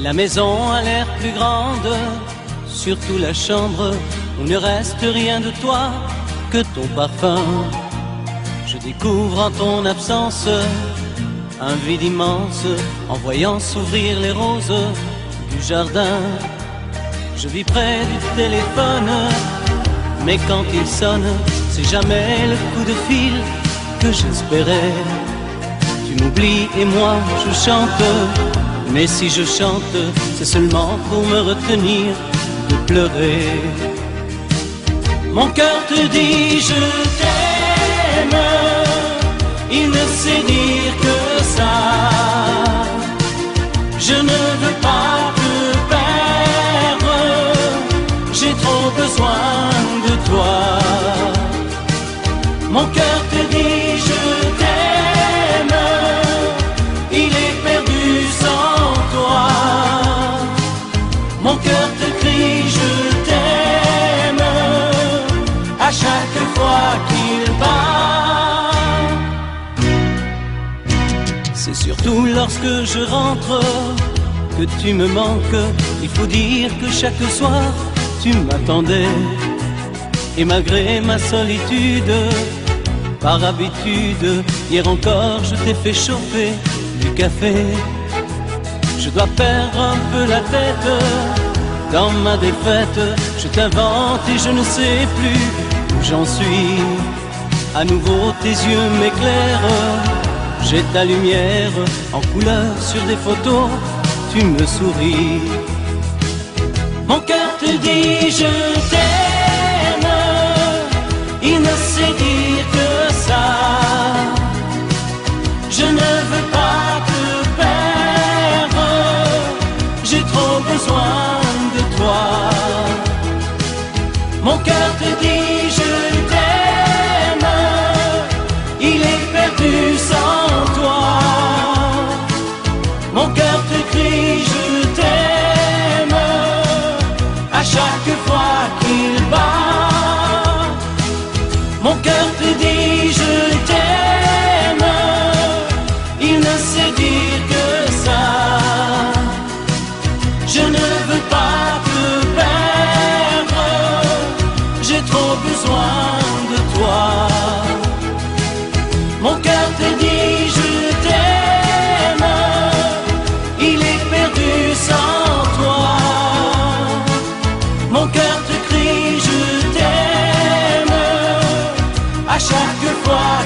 La maison a l'air plus grande, surtout la chambre où ne reste rien de toi que ton parfum. Je découvre en ton absence un vide immense en voyant s'ouvrir les roses du jardin. Je vis près du téléphone, mais quand il sonne, c'est jamais le coup de fil que j'espérais. Tu m'oublies et moi je chante, mais si je chante, c'est seulement pour me retenir de pleurer. Mon cœur te dit je t'aime, il ne sait dire que ça. Je ne veux pas te perdre, j'ai trop besoin de toi. Mon cœur te dit je t'aime, il est perdu sans toi. Mon cœur te crie je t'aime à chaque fois qu'il bat. C'est surtout lorsque je rentre que tu me manques. Il faut dire que chaque soir tu m'attendais. Et malgré ma solitude, par habitude, hier encore je t'ai fait chauffer du café. Je dois perdre un peu la tête dans ma défaite. Je t'invente et je ne sais plus où j'en suis. À nouveau tes yeux m'éclairent, j'ai ta lumière en couleur sur des photos, tu me souris. Mon cœur te dit je t'aime, il ne sait dire que ça. Je ne veux pas te perdre, j'ai trop besoin de toi. Mon cœur te dit je t'aime, il est perdu sans toi. Mon cœur te crie je t'aime à chaque fois qu'il bat. Mon cœur te dit je t'aime, il ne sait dire que ça. Je ne veux pas te perdre, j'ai trop besoin de toi. Mon cœur te dit je t'aime, il est perdu sans toi. Mon cœur te crie je t'aime à chaque fois